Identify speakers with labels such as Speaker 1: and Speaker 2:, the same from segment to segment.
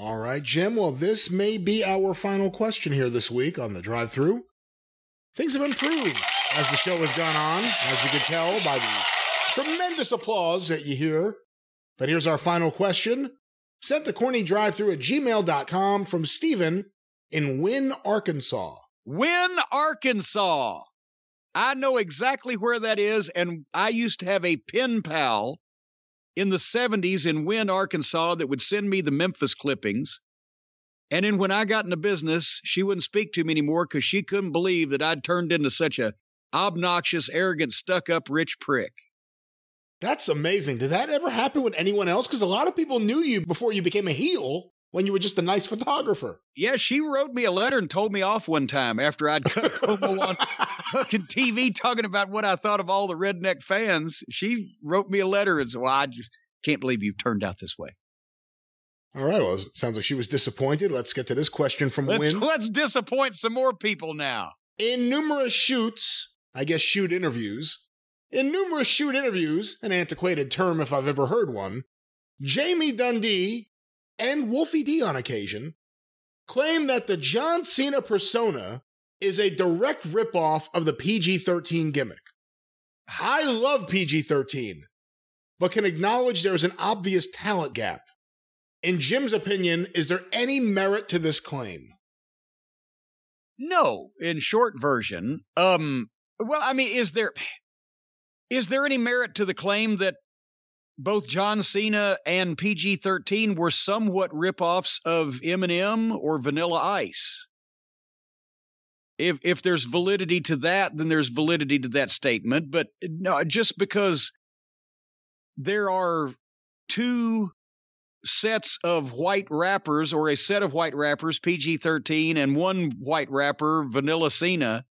Speaker 1: All right, Jim. Well, this may be our final question here this week on the Drive-Thru. Things have improved as the show has gone on, as you can tell by the tremendous applause that you hear. But here's our final question, sent to CornyDriveThru@gmail.com from Steven in Wynne, Arkansas.
Speaker 2: Wynne, Arkansas. I know exactly where that is, and I used to have a pen pal in the 70s in Wynne, Arkansas that would send me the Memphis clippings. And then when I got into business, she wouldn't speak to me anymore because she couldn't believe that I'd turned into such a obnoxious, arrogant, stuck-up rich prick.
Speaker 1: That's amazing. Did that ever happen with anyone else? Because a lot of people knew you before you became a heel when you were just a nice photographer.
Speaker 2: Yeah, she wrote me a letter and told me off one time after I'd cut promo on fucking TV talking about what I thought of all the redneck fans. She wrote me a letter and said, well, I just can't believe you've turned out this way.
Speaker 1: All right, well, it sounds like she was disappointed. Let's get to this question from Wynne.
Speaker 2: Let's disappoint some more people now.
Speaker 1: In numerous shoots, I guess shoot interviews, an antiquated term if I've ever heard one, Jamie Dundee and Wolfie D on occasion claim that the John Cena persona is a direct ripoff of the PG-13 gimmick. I love PG-13, but can acknowledge there is an obvious talent gap. In Jim's opinion, is there any merit to this claim?
Speaker 2: No, in short version. Well, I mean, is there any merit to the claim that both John Cena and PG-13 were somewhat ripoffs of Eminem or Vanilla Ice? If there's validity to that, then there's validity to that statement. But no, just because there are two sets of white rappers or a set of white rappers, PG-13, and one white rapper, Vanilla Cena,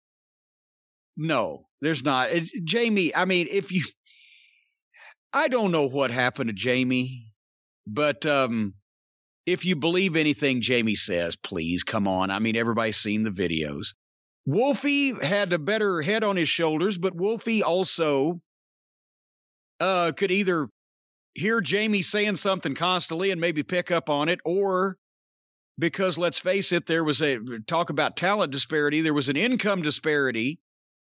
Speaker 2: no, there's not. Jamie, I mean, I don't know what happened to Jamie, but if you believe anything Jamie says, please, come on. I mean, everybody's seen the videos. Wolfie had a better head on his shoulders, but Wolfie also could either hear Jamie saying something constantly and maybe pick up on it, or because, let's face it, there was talk about talent disparity, there was an income disparity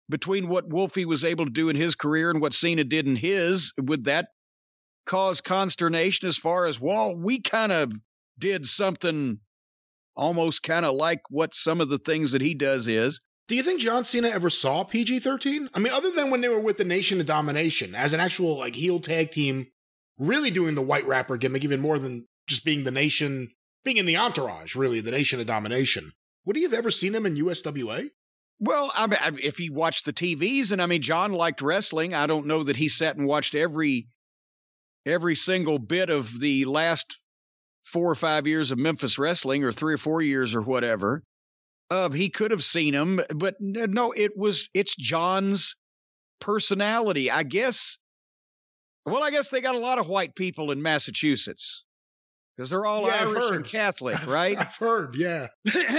Speaker 2: between what Wolfie was able to do in his career and what Cena did in his. Would that cause consternation as far as, well, we kind of did something almost kind of like what some of the things that he does is?
Speaker 1: Do you think John Cena ever saw PG-13? I mean, other than when they were with the Nation of Domination as an actual like heel tag team, really doing the white rapper gimmick, even more than just being the Nation, being in the entourage, really, the Nation of Domination. Would he have ever seen them in USWA?
Speaker 2: Well, I mean, if he watched the TVs, and I mean, John liked wrestling. I don't know that he sat and watched every single bit of the last 4 or 5 years of Memphis wrestling, or 3 or 4 years or whatever. He could have seen him, but no, it's John's personality, I guess. Well, I guess they got a lot of white people in Massachusetts because they're all Irish and Catholic, right?
Speaker 1: I've heard, yeah.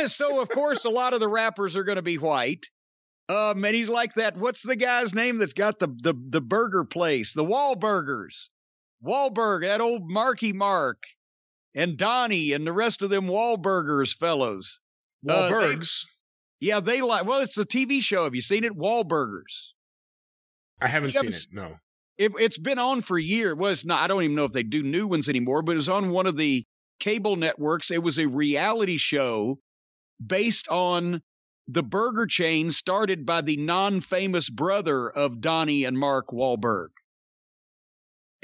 Speaker 2: So, of course, a lot of the rappers are going to be white. And he's like that. What's the guy's name that's got the burger place? The Wahlburgers. Wahlberg, that old Marky Mark, and Donnie, and the rest of them Wahlburgers fellows.
Speaker 1: Wahlbergs?
Speaker 2: They like, well, it's a TV show. Have you seen it? Wahlburgers.
Speaker 1: I haven't seen it, no.
Speaker 2: It's been on for years. Well, it's not. I don't even know if they do new ones anymore, but it was on one of the cable networks. It was a reality show based on the burger chain started by the non-famous brother of Donnie and Mark Wahlberg,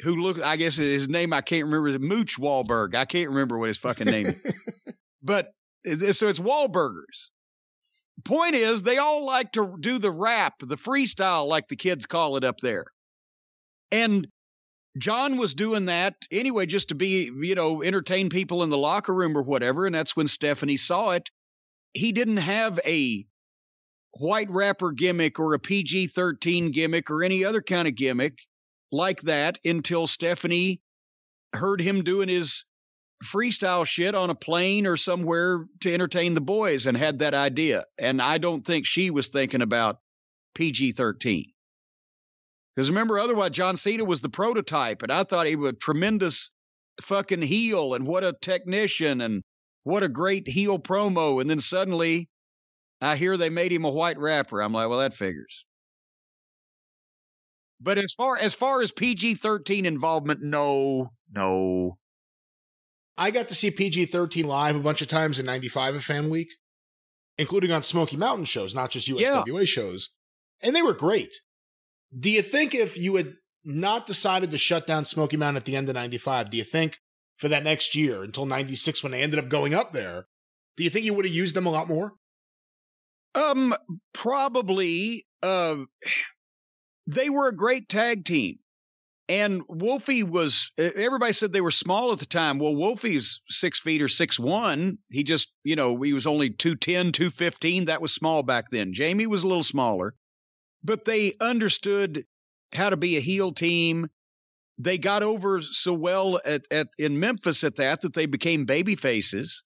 Speaker 2: who I guess his name I can't remember, is Mooch Wahlberg. I can't remember what his fucking name is. But so it's Wahlburgers. Point is, they all like to do the rap, the freestyle, like the kids call it up there. And John was doing that anyway, just to be, entertain people in the locker room or whatever. And that's when Stephanie saw it. He didn't have a white rapper gimmick or a PG-13 gimmick or any other kind of gimmick like that until Stephanie heard him doing his freestyle shit on a plane or somewhere to entertain the boys and had that idea. And I don't think she was thinking about PG-13. Because remember, otherwise, John Cena was the prototype, and I thought he was a tremendous fucking heel and what a technician and what a great heel promo. And then suddenly I hear they made him a white rapper. I'm like, well, that figures. But as far as PG-13 involvement, no.
Speaker 1: I got to see PG-13 live a bunch of times in '95 at Fan Week, including on Smoky Mountain shows, not just USWA shows. And they were great. Do you think if you had not decided to shut down Smoky Mountain at the end of '95, do you think for that next year until '96 when they ended up going up there, do you think you would have used them a lot more?
Speaker 2: Probably. They were a great tag team. And Wolfie was, everybody said they were small at the time. Well, Wolfie's 6 feet or 6'1". He just, he was only 210, 215. That was small back then. Jamie was a little smaller. But they understood how to be a heel team. They got over so well in Memphis at that they became baby faces.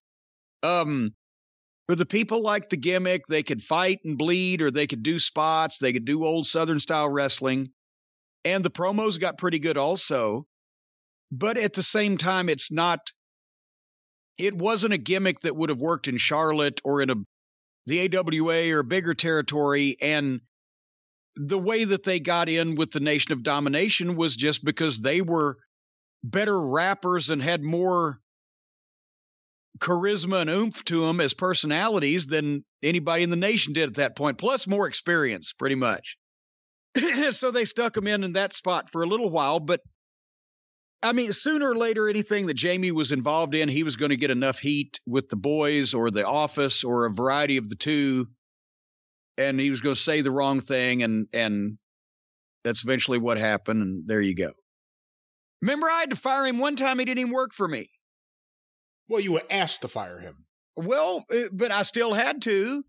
Speaker 2: But the people liked the gimmick. They could fight and bleed, or they could do spots. They could do old Southern style wrestling. And the promos got pretty good also. But at the same time, it wasn't a gimmick that would have worked in Charlotte or in the AWA or a bigger territory. And the way that they got in with the Nation of Domination was just because they were better rappers and had more charisma and oomph to them as personalities than anybody in the nation did at that point, plus more experience, pretty much. So they stuck him in that spot for a little while. But, I mean, sooner or later, anything that Jamie was involved in, he was going to get enough heat with the boys or the office or a variety of the two. And he was going to say the wrong thing, and that's eventually what happened, and there you go. Remember, I had to fire him one time. He didn't even work for me.
Speaker 1: Well, you were asked to fire him.
Speaker 2: Well, but I still had to.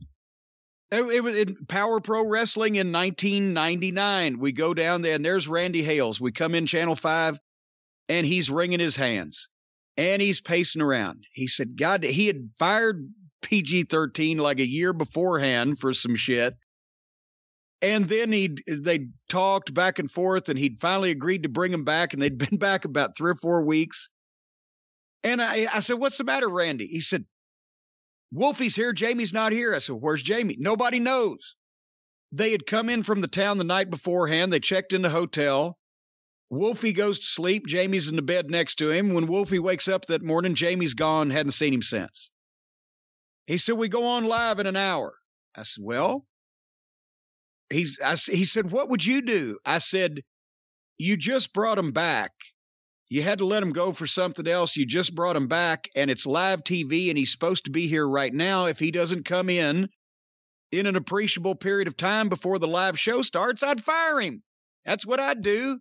Speaker 2: It was in Power Pro Wrestling in 1999. We go down there, and there's Randy Hales. We come in Channel 5, and he's wringing his hands, and he's pacing around. He said, God, he had fired PG-13 like a year beforehand for some shit. And then they talked back and forth, and he'd finally agreed to bring him back, and they'd been back about 3 or 4 weeks. And I said, what's the matter, Randy? He said, Wolfie's here. Jamie's not here. I said, where's Jamie? Nobody knows. They had come in from the town the night beforehand. They checked in the hotel. Wolfie goes to sleep. Jamie's in the bed next to him. When Wolfie wakes up that morning, Jamie's gone. Hadn't seen him since. He said, we go on live in an hour. I said, well, he said, what would you do? I said, you just brought him back. You had to let him go for something else. You just brought him back, and it's live TV, and he's supposed to be here right now. If he doesn't come in an appreciable period of time before the live show starts, I'd fire him. That's what I'd do.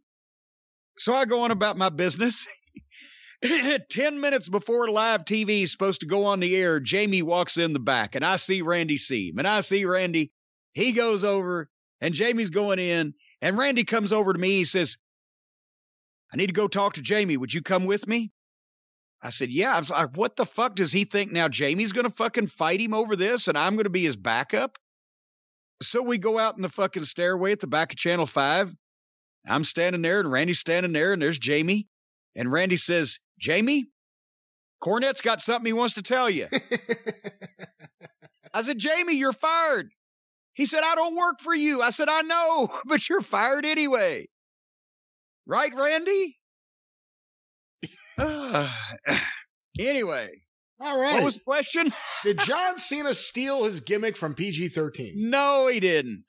Speaker 2: So I go on about my business. 10 minutes before live TV is supposed to go on the air, Jamie walks in the back, and I see Randy see him. And I see Randy. He goes over, and Jamie's going in, and Randy comes over to me. He says, I need to go talk to Jamie. Would you come with me? I said, yeah. I was like, what the fuck does he think now? Jamie's going to fucking fight him over this, and I'm going to be his backup? So we go out in the fucking stairway at the back of Channel 5. I'm standing there, and Randy's standing there, and there's Jamie. And Randy says, Jamie, Cornette's got something he wants to tell you. I said, Jamie, you're fired. He said, I don't work for you. I said, I know, but you're fired anyway. Right, Randy? Anyway.
Speaker 1: All right.
Speaker 2: What was the question?
Speaker 1: Did John Cena steal his gimmick from PG-13?
Speaker 2: No, he didn't.